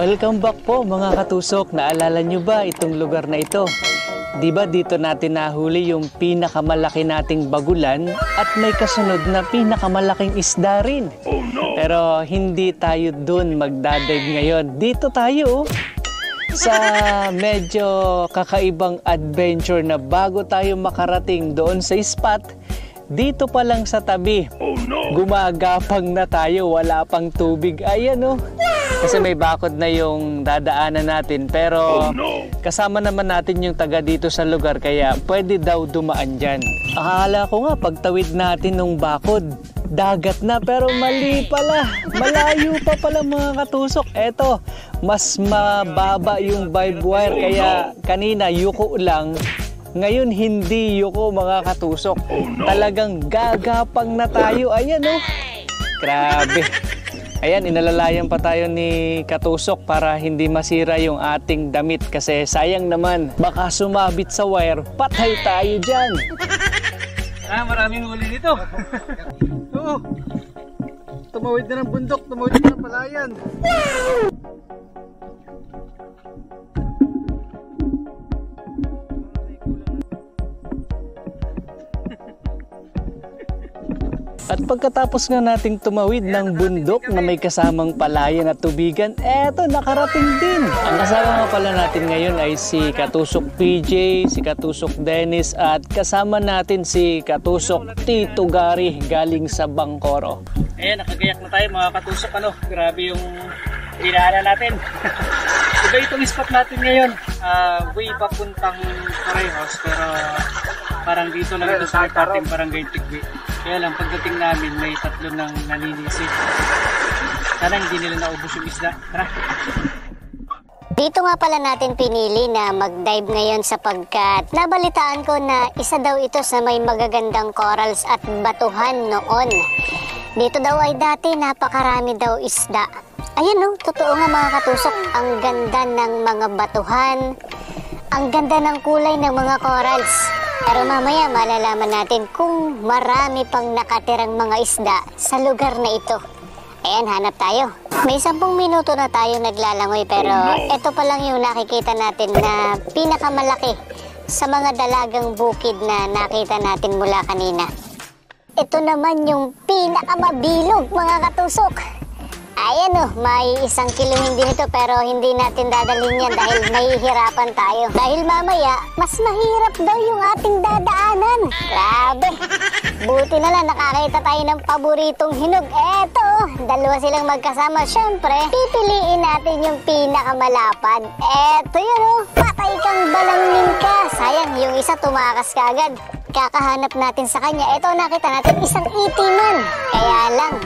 Welcome back po mga katusok. Naalala nyo ba itong lugar na ito? Di ba dito natin nahuli yung pinakamalaki nating bagulan at may kasunod na pinakamalaking isda rin? Oh, no. Pero hindi tayo dun magdadive ngayon. Dito tayo sa medyo kakaibang adventure na bago tayo makarating doon sa spot. Dito pa lang sa tabi, oh, no. Gumagapang na tayo, wala pang tubig. Ayan oh. Kasi may bakod na yung dadaanan natin, pero oh, no. Kasama naman natin yung taga dito sa lugar, kaya pwede daw dumaan dyan. Akala ko nga pagtawid natin ng bakod, dagat na, pero mali pala. Malayo pa pala mga katusok. Eto, mas mababa yung vibe wire, kaya kanina yuko lang. Ngayon hindi yuko mga katusok. Oh, no. Talagang gagapang na tayo. Ayan oh. Grabe. Ayan, inalalayan pa tayo ni Katusok para hindi masira yung ating damit kasi sayang naman. Baka sumabit sa wire, patay tayo dyan. Maraming huli nito. Oo. Tumawid na ng bundok, tumawid na ng palayan. At pagkatapos nga nating tumawid ng bundok na may kasamang palayan at tubigan, eto nakarating din. Ang kasama nga pala natin ngayon ay si Katusok PJ, si Katusok Dennis at kasama natin si Katusok Tito Gary galing sa Bangkoro. Ayan, nakagayak na tayo mga katusok. Grabe yung dinaanan natin. Iba itong spot natin ngayon. Way papuntang Torrejos, pero parang dito lang ito sa ating barangay Tigwi. Kaya lang pagdating namin may tatlo nang naninisid. Sana hindi nila naubos yung isda. Tara! Dito nga pala natin pinili na mag-dive ngayon sapagkat nabalitaan ko na isa daw ito sa may magagandang corals at batuhan noon. Dito daw ay dati napakarami daw isda. Ayan no, totoo nga mga katusok, ang ganda ng mga batuhan, ang ganda ng kulay ng mga corals. Pero mamaya malalaman natin kung marami pang nakatirang mga isda sa lugar na ito. Ayan, hanap tayo. May 10 minuto na tayo naglalangoy pero ito pa lang yung nakikita natin na pinakamalaki sa mga dalagang bukid na nakita natin mula kanina. Ito naman yung pinakamabilog mga katusok. Ayan oh, may 1 kiluhin din ito pero hindi natin dadalhin yan dahil mahihirapan tayo. Dahil mamaya, mas mahirap daw yung ating dadaanan. Grabe! Buti na lang nakakita tayo ng paboritong hinog. Eto, dalawa silang magkasama. Siyempre, pipiliin natin yung pinakamalapad. Eto yun oh, patay kang balangin ka. Sayang, yung isa tumakas kaagad. Kakahanap natin sa kanya. Eto, nakita natin isang itiman. Kaya lang,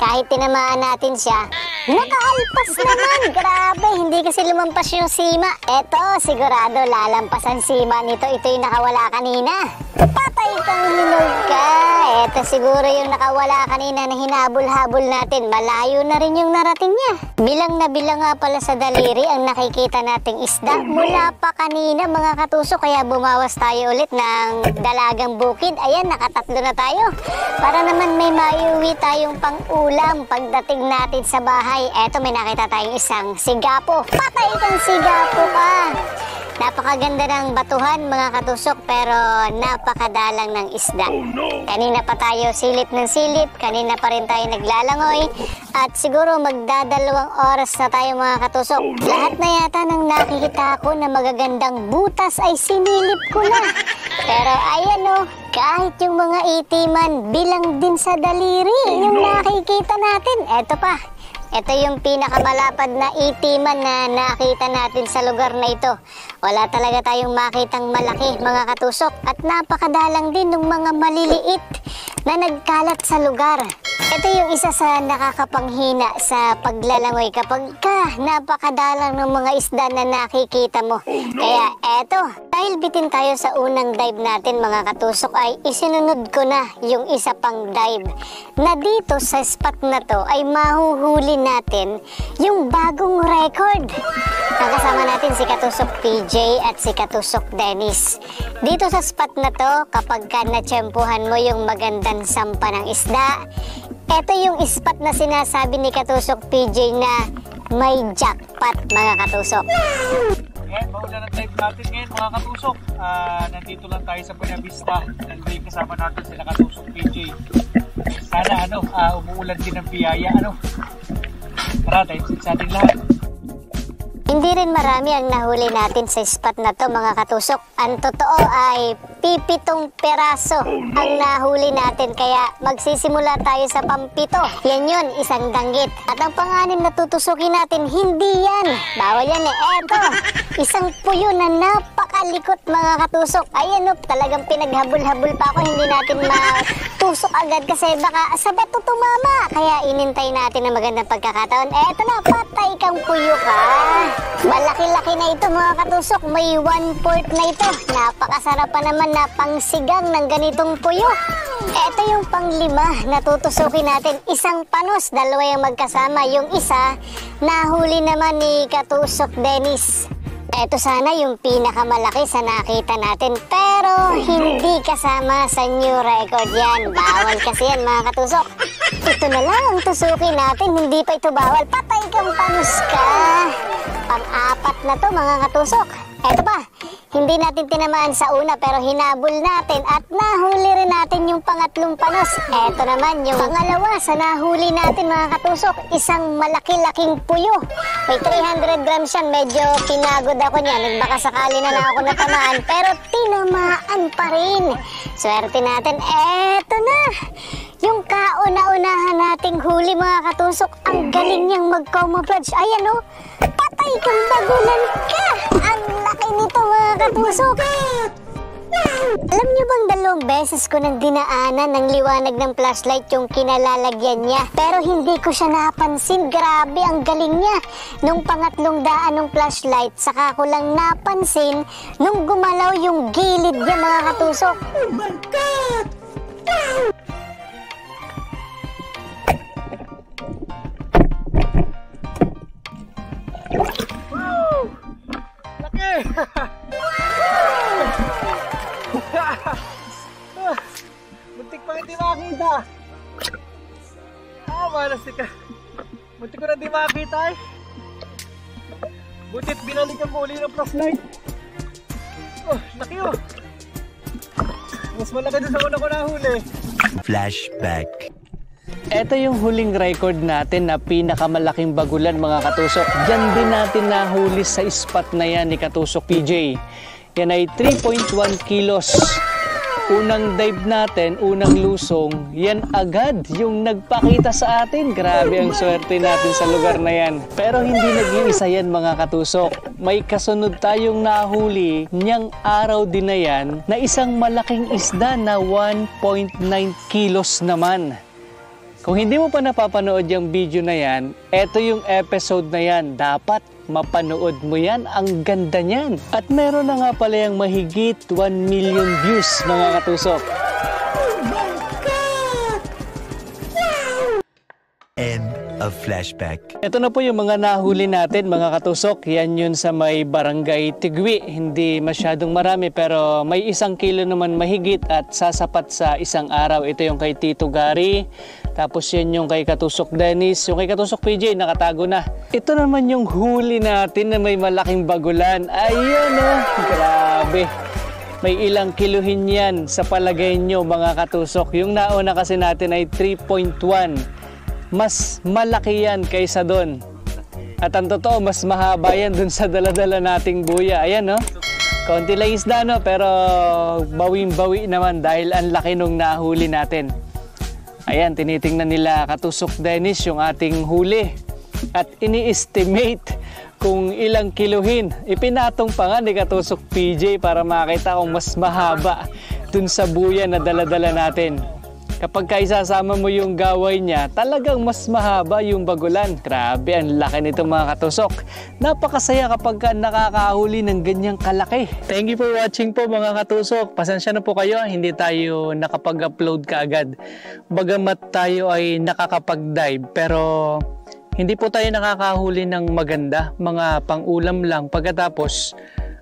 kahit tinamaan natin siya, nakaalpas naman. Grabe, hindi kasi lumampas yung sima. Eto, sigurado lalampasan sima nito. Ito yung nakawala kanina. Patay kang hinog ka. Eto siguro yung nakawala kanina na hinabol-habol natin. Malayo na rin yung narating niya. Bilang na bilang nga pala sa daliri ang nakikita nating isda. Mula pa kanina mga katusok, kaya bumawas tayo ulit ng dalagang bukid. Ayan, nakatatlo na tayo. Para naman may maiuwi tayong pang-ulam pagdating natin sa bahay. Eto, may nakita tayong isang sigapo. Patay kang sigapo ka. Napakaganda ng batuhan mga katusok pero napakadalang ng isda. Kanina pa tayo silip ng silip, kanina pa rin tayo naglalangoy at siguro magdadalawang oras na tayo mga katusok. Lahat na yata ng nakikita ko na magagandang butas ay sinilip ko na. Pero ayan o, kahit yung mga itiman bilang din sa daliri yung nakikita natin. Eto pa. Ito yung pinakamalapad na itiman na nakita natin sa lugar na ito. Wala talaga tayong makitang malaki mga katusok at napakadalang din ng mga maliliit na nagkalat sa lugar. Ito yung isa sa nakakapanghina sa paglalangoy kapag napakadalang ng mga isda na nakikita mo. Kaya eto, dahil bitin tayo sa unang dive natin mga katusok ay isinunod ko na yung isa pang dive na dito sa spot na to ay mahuhuli natin yung bagong record. Nakasama natin si Katusok PJ at si Katusok Dennis. Dito sa spot na to, kapag natsyempuhan mo yung magandang sampa ng isda, ito yung spot na sinasabi ni Katusok PJ na may jackpot mga katusok. Ngayon, mauna ng dive natin ngayon mga katusok. Nandito lang tayo sa Buena Vista. Nandito yung kasama natin sila Katusok PJ. Sana umuulan din ng biyaya. Tara, tayo sa ating lahat. Hindi rin marami ang nahuli natin sa spot na to mga katusok. Ang totoo ay 7 peraso ang nahuli natin, kaya magsisimula tayo sa pampito. Yan yun, isang danggit. At ang pang-anim na tutusukin natin, hindi yan. Bawal yan eh. Eto, isang puyo na napakalikot mga katusok. Ayan talagang pinaghabol-habol pa ako. Hindi natin matusok agad kasi baka sa bato tumama. Kaya inintay natin ang magandang pagkakataon. Eto na, patay kang puyo ka. Malaki-laki na ito mga katusok. May 1/4 na ito. Napakasarap pa naman na pangsigang ng ganitong puyo. Ito yung pang-5 na tutusukin natin. Isang panos, 2 yung magkasama. Yung isa, nahuli naman ni Katusok Dennis. Ito sana yung pinakamalaki sa nakita natin. Pero hindi kasama sa new record yan. Bawal kasi yan mga katusok. Ito na lang ang tusukin natin. Hindi pa ito bawal. Patay kang panos ka. Pang-4 na to mga katusok. Eto pa, hindi natin tinamaan sa una pero hinabol natin at nahuli rin natin yung pangatlong panos. Eto naman yung pangalawa sa nahuli natin mga katusok. Isang malaki-laking puyo. May 300 grams yan. Medyo pinagod ako niya. Nagbaka sakali na ako natamaan pero tinamaan pa rin. Swerte natin. Eto na. Yung kauna-unahan nating huli mga katusok. Ang galing niyang mag-camouflage. Ayan patay kang bagulan ka. Ang laki nito mga katusok. Alam niyo bang 2 beses ko nang dinaanan ng liwanag ng flashlight yung kinalalagyan niya. Pero hindi ko siya napansin. Grabe, ang galing niya. Nung pangatlong daan ng flashlight, saka ko lang napansin nung gumalaw yung gilid niya mga katusok. Oh my God! Laki! Muntik pa hindi makita. Malas ka. Muntik ko na hindi makita eh. Butit binalikan mo uli ng flashlight. Laki Mas malaki doon sa una ko nahuli. Flashback. Ito yung huling record natin na pinakamalaking bagulan mga katusok. Diyan din natin nahuli sa spot na yan ni Katusok PJ. Yan ay 3.1 kilos. Unang dive natin, unang lusong, yan agad yung nagpakita sa atin. Grabe ang swerte natin sa lugar na yan. Pero hindi nag-iisa yan mga katusok. May kasunod tayong nahuli niyang araw din na yan na isang malaking isda na 1.9 kilos naman. Kung hindi mo pa napapanood yung video na yan, eto yung episode na yan. Dapat mapanood mo yan. Ang ganda niyan. At meron na nga pala yung mahigit 1 million views mga katusok. End of flashback. Ito na po yung mga nahuli natin mga katusok. Yan yun sa may barangay Tigwi. Hindi masyadong marami pero may 1 kilo naman mahigit at sasapat sa isang araw. Ito yung kay Tito Gary. Tapos yan yung kay Katusok Dennis. Yung kay Katusok PJ nakatago na. Ito naman yung huli natin na may malaking bagulan. Ayan grabe. May ilang kiluhin yan sa palagay nyo mga katusok. Yung nauna kasi natin ay 3.1. Mas malaki yan kaysa doon. At ang totoo, mas mahaba yan dun sa daladala nating buya. Ayan Konti lang isda pero bawing-bawi naman dahil ang laki nung nahuli natin. Ayan, tinitingnan nila Katusok Dennis yung ating huli. At ini-estimate kung ilang kiluhin. Ipinatong pa nga ni Katusok PJ para makita kung mas mahaba dun sa buya na daladala natin. Kapag kaisasama mo yung gaway niya, talagang mas mahaba yung bagulan. Grabe, ang laki nito mga katusok. Napakasaya kapag nakakahuli ng ganyang kalaki. Thank you for watching po mga katusok. Pasensya na po kayo, hindi tayo nakapag-upload kaagad. Bagamat tayo ay nakakapag-dive, pero hindi po tayo nakakahuli ng maganda. Mga pang-ulam lang. Pagkatapos,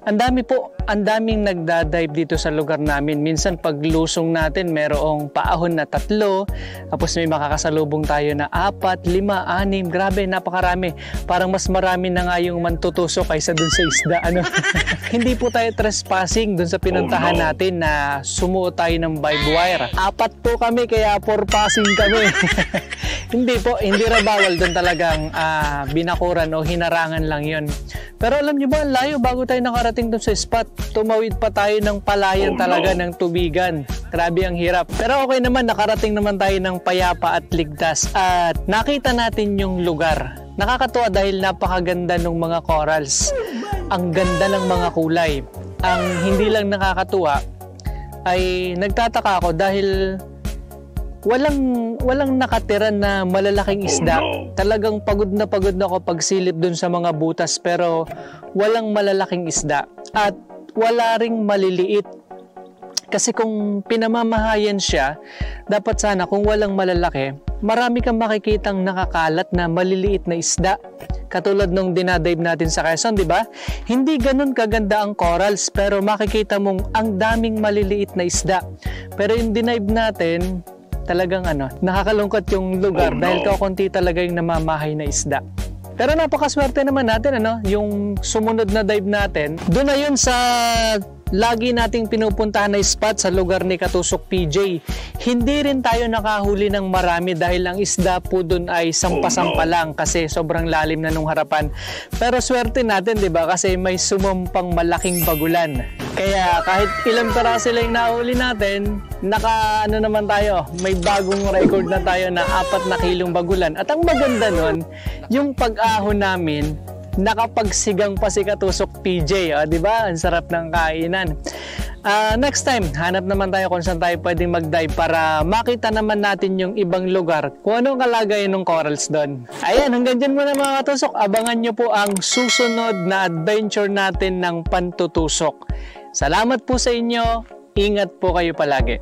Ang dami po, ang daming nagdadive dito sa lugar namin. Minsan pag lusong natin, merong paahon na 3, tapos may makakasalubong tayo na 4, 5, 6, grabe, napakarami. Parang mas marami na nga yung mantutusok kaysa dun sa isda. Ano? Hindi po tayo trespassing dun sa pinuntahan natin na sumuot tayo ng vibe wire. 4 po kami, kaya 4 passing kami. Hindi po, hindi ra bawal dun talagang binakuran o hinarangan lang yon. Pero alam niyo ba, layo bago tayo nakarating dun sa spot. Tumawid pa tayo ng palayan talaga ng tubigan. Grabe ang hirap. Pero okay naman, nakarating naman tayo ng payapa at ligtas. At nakita natin yung lugar. Nakakatuwa dahil napakaganda ng mga corals. Ang ganda ng mga kulay. Ang hindi lang nakakatuwa ay nagtataka ako dahil walang nakatira na malalaking isda. Talagang pagod na ako pagsilip dun sa mga butas, pero walang malalaking isda at wala ring maliliit. Kasi kung pinamamahayan siya, dapat sana kung walang malalaki, marami kang makikitang nakakalat na maliliit na isda. Katulad nung dinadive natin sa Quezon, di ba? Hindi ganun kaganda ang corals, pero makikita mong ang daming maliliit na isda. Pero yung dinive natin, talagang nakakalungkot yung lugar dahil kaunti talaga yung namamahay na isda. Pero napakaswerte naman natin, yung sumunod na dive natin, doon na yun sa lagi nating pinupuntahan na spot sa lugar ni Katusok PJ. Hindi rin tayo nakahuli ng marami dahil ang isda po doon ay sampa-sampa lang kasi sobrang lalim na nung harapan. Pero swerte natin, di ba? Kasi may sumumpang malaking bagulan. Kaya kahit ilang peraso lang nahuli natin, naman tayo, may bagong record na tayo na 4 na kilong bagulan. At ang maganda nun, yung pag-ahon namin, nakapagsigang pa si Katusok PJ, di ba? Ang sarap ng kainan. Next time, hanap naman tayo kung saan tayo pwedeng mag-dive para makita naman natin yung ibang lugar kung anong kalagayan ng corals doon. Ayan, hanggang dyan muna mga katusok. Abangan nyo po ang susunod na adventure natin ng pantutusok. Salamat po sa inyo. Ingat po kayo palagi.